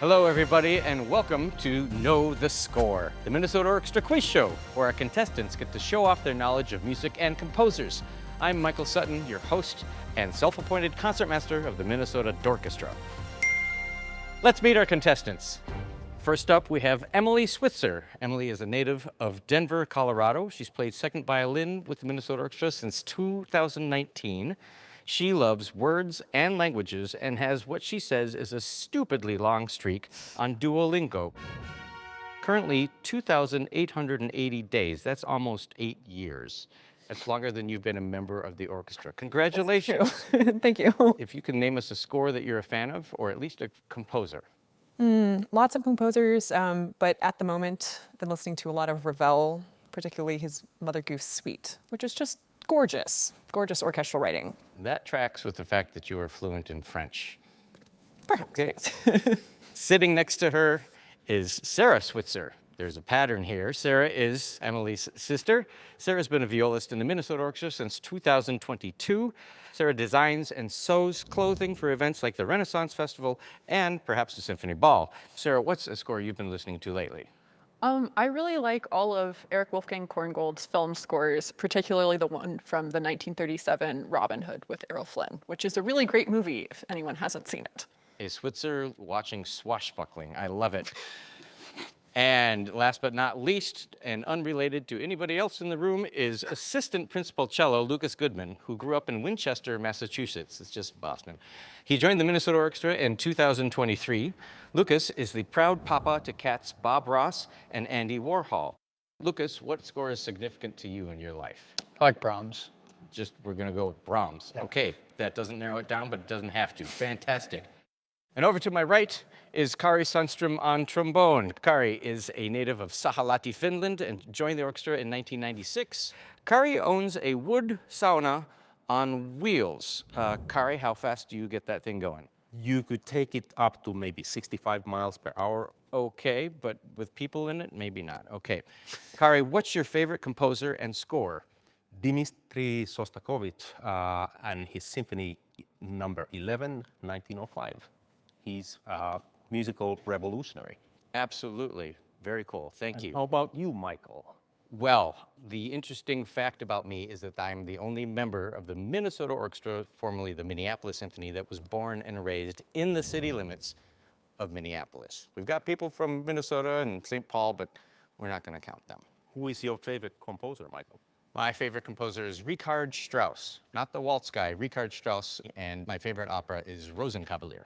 Hello, everybody, and welcome to Know the Score, the Minnesota Orchestra quiz show, where our contestants get to show off their knowledge of music and composers. I'm Michael Sutton, your host and self-appointed concertmaster of the Minnesota Dorchestra. Let's meet our contestants. First up, we have Emily Switzer. Emily is a native of Denver, Colorado. She's played second violin with the Minnesota Orchestra since 2019. She loves words and languages and has what she says is a stupidly long streak on Duolingo. Currently, 2,880 days. That's almost 8 years. That's longer than you've been a member of the orchestra. Congratulations. Thank you. If you can name us a score that you're a fan of, or at least a composer. Lots of composers, but at the moment, I've been listening to a lot of Ravel, particularly his Mother Goose Suite, which is just gorgeous, gorgeous orchestral writing. That tracks with the fact that you are fluent in French. Perhaps. Okay. Sitting next to her is Sarah Switzer. There's a pattern here. Sarah is Emily's sister. Sarah's been a violist in the Minnesota Orchestra since 2022. Sarah designs and sews clothing for events like the Renaissance Festival and perhaps the Symphony Ball. Sarah, what's a score you've been listening to lately? I really like all of Eric Wolfgang Korngold's film scores, particularly the one from the 1937 Robin Hood with Errol Flynn, which is a really great movie if anyone hasn't seen it. A Switzer watching swashbuckling. I love it. And last but not least, and unrelated to anybody else in the room, is assistant principal cello Lukas Goodman, who grew up in Winchester, Massachusetts. It's just Boston. He joined the Minnesota Orchestra in 2023. Lukas is the proud papa to cats Bob Ross and Andy Warhol. Lukas, what score is significant to you in your life? I like Brahms. We're gonna go with Brahms. Okay, that doesn't narrow it down, but it doesn't have to. Fantastic. And over to my right is Kari Sundström on trombone. Kari is a native of Sahalahti, Finland, and joined the orchestra in 1996. Kari owns a wood sauna on wheels. Kari, how fast do you get that thing going? You could take it up to maybe 65 miles per hour. Okay, but with people in it, maybe not. Okay. Kari, what's your favorite composer and score? Dmitri Shostakovich and his Symphony number 11, 1905. He's a musical revolutionary. Absolutely. Very cool. Thank you. How about you, Michael? Well, the interesting fact about me is that I'm the only member of the Minnesota Orchestra, formerly the Minneapolis Symphony, that was born and raised in the city limits of Minneapolis. We've got people from Minnesota and St. Paul, but we're not going to count them. Who is your favorite composer, Michael? My favorite composer is Richard Strauss, not the waltz guy, Richard Strauss, and my favorite opera is Rosenkavalier.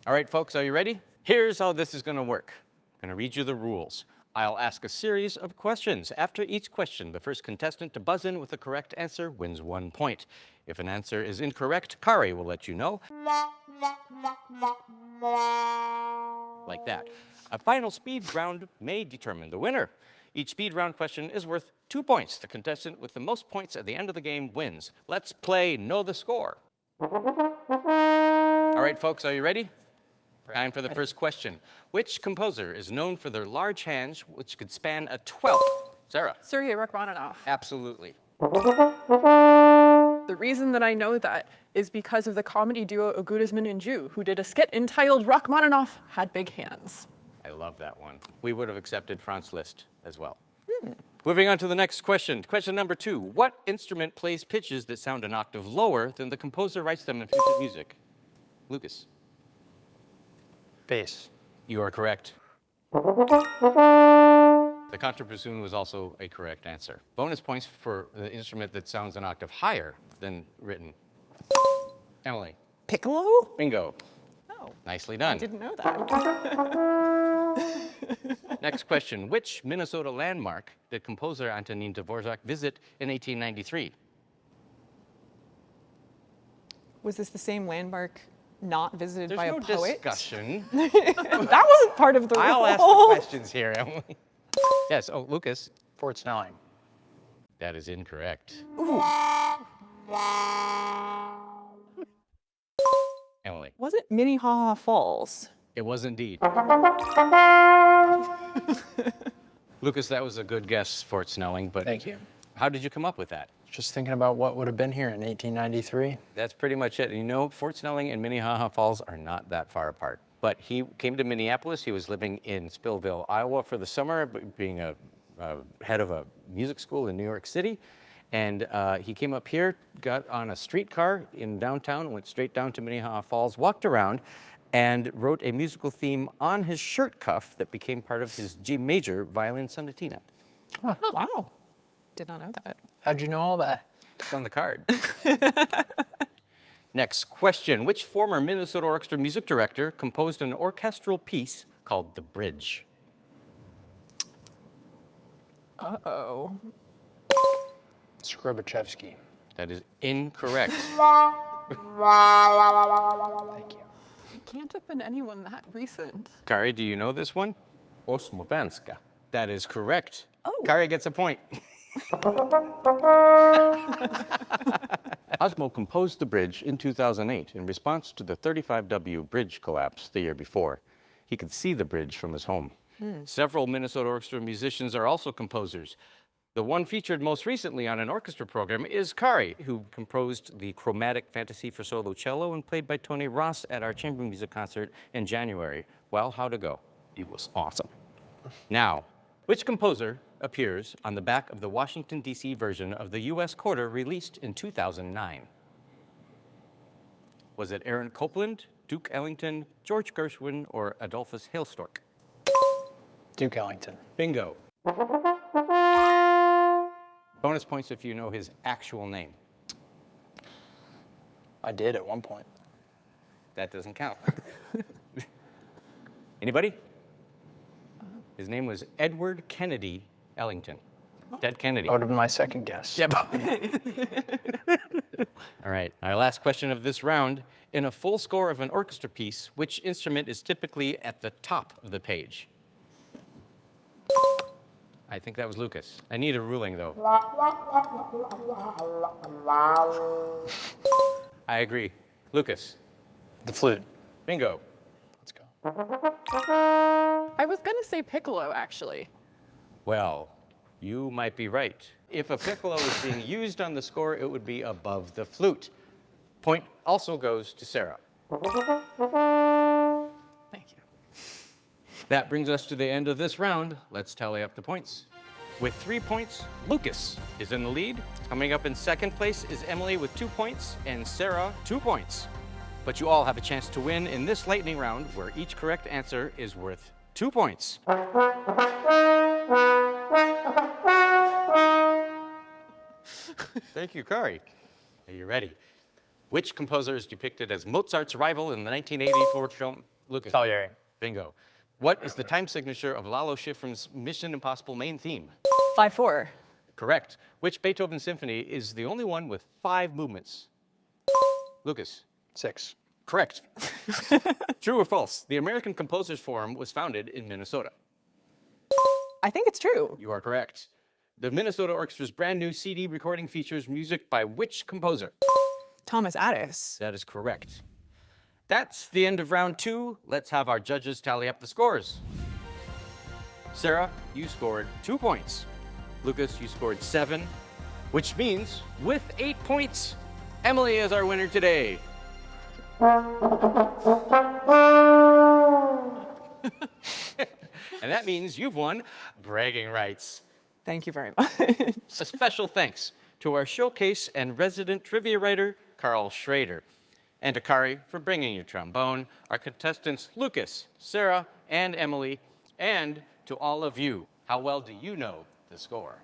All right, folks, are you ready? Here's how this is going to work. I'm going to read you the rules. I'll ask a series of questions. After each question, the first contestant to buzz in with the correct answer wins 1 point. If an answer is incorrect, Kari will let you know. Like that. A final speed round may determine the winner. Each speed round question is worth 2 points. The contestant with the most points at the end of the game wins. Let's play Know the Score. All right, folks, are you ready? Time for the first question. Which composer is known for their large hands, which could span a 12th? Sarah. Sergei Rachmaninoff. Absolutely. The reason that I know that is because of the comedy duo Ogudisman and Jew, who did a skit entitled Rachmaninoff Had Big Hands. I love that one. We would have accepted Franz Liszt as well. Moving on to the next question. Question number 2. What instrument plays pitches that sound an octave lower than the composer writes them in future music? Lukas. Bass. You are correct. The contrabassoon was also a correct answer. Bonus points for the instrument that sounds an octave higher than written. Emily. Piccolo? Bingo. Oh, Nicely done. I didn't know that. Next question. Which Minnesota landmark did composer Antonin Dvorak visit in 1893? Was this the same landmark not visited There's by no a poet? discussion. That wasn't part of the rule. I'll ask the questions here, Emily. Yes, oh, Lukas. Fort Snelling. That is incorrect. Emily. Was it Minnehaha Falls? It was indeed. Lukas, that was a good guess, Fort Snelling, but Thank you. how did you come up with that? Just thinking about what would have been here in 1893. That's pretty much it. You know, Fort Snelling and Minnehaha Falls are not that far apart. but he came to Minneapolis. He was living in Spillville, Iowa for the summer, being a head of a music school in New York City. And he came up here, got on a streetcar in downtown, went straight down to Minnehaha Falls, walked around, and wrote a musical theme on his shirt cuff that became part of his G major violin sonatina. Oh, wow. Did not know that. How'd you know all that? It's on the card. Next question. Which former Minnesota Orchestra music director composed an orchestral piece called The Bridge? Uh-oh. Skrobachevsky. That is incorrect. Thank you. It can't have been anyone that recent. Kari, do you know this one? Osmovenska. That is correct. Oh. Kari gets a point. Osmo composed The Bridge in 2008 in response to the 35W bridge collapse the year before. He could see the bridge from his home. Several Minnesota Orchestra musicians are also composers. The one featured most recently on an orchestra program is Kari, who composed the Chromatic Fantasy for solo cello and played by Tony Ross at our chamber music concert in January. Well, how'd it go? It was awesome. Now, which composer appears on the back of the Washington, D.C. version of the U.S. Quarter released in 2009? Was it Aaron Copland, Duke Ellington, George Gershwin, or Adolphus Hailstork? Duke Ellington. Bingo. Bonus points if you know his actual name. I did at one point. That doesn't count. Anybody? His name was Edward Kennedy Ellington. Dead Kennedy. That would have been my second guess. Yep. All right, our last question of this round. In a full score of an orchestra piece, which instrument is typically at the top of the page? I think that was Lukas. I need a ruling, though. I agree. Lukas. The flute. Bingo. Let's go. I was going to say piccolo, actually. Well, you might be right. If a piccolo is being used on the score, it would be above the flute. Point also goes to Sarah. Thank you. That brings us to the end of this round. Let's tally up the points. With 3 points, Lukas is in the lead. Coming up in second place is Emily with 2 points and Sarah 2 points. But you all have a chance to win in this lightning round where each correct answer is worth 2 points. Thank you, Kari. Are you ready? Which composer is depicted as Mozart's rival in the 1984 film? Lukas. Salieri. Bingo. What is the time signature of Lalo Schifrin's Mission Impossible main theme? 5/4. Correct. Which Beethoven symphony is the only one with 5 movements? Lukas. 6. Correct. True or false? The American Composers Forum was founded in Minnesota. I think it's true. You are correct. The Minnesota Orchestra's brand new CD recording features music by which composer? Thomas Addis. That is correct. That's the end of round 2. Let's have our judges tally up the scores. Sarah, you scored 2 points. Lukas, you scored 7, which means with 8 points, Emily is our winner today. And that means you've won bragging rights. Thank you very much. A special thanks to our showcase and resident trivia writer, Carl Schroeder, and to Kari for bringing your trombone, our contestants Lukas, Sarah, and Emily, and to all of you. How well do you know the score?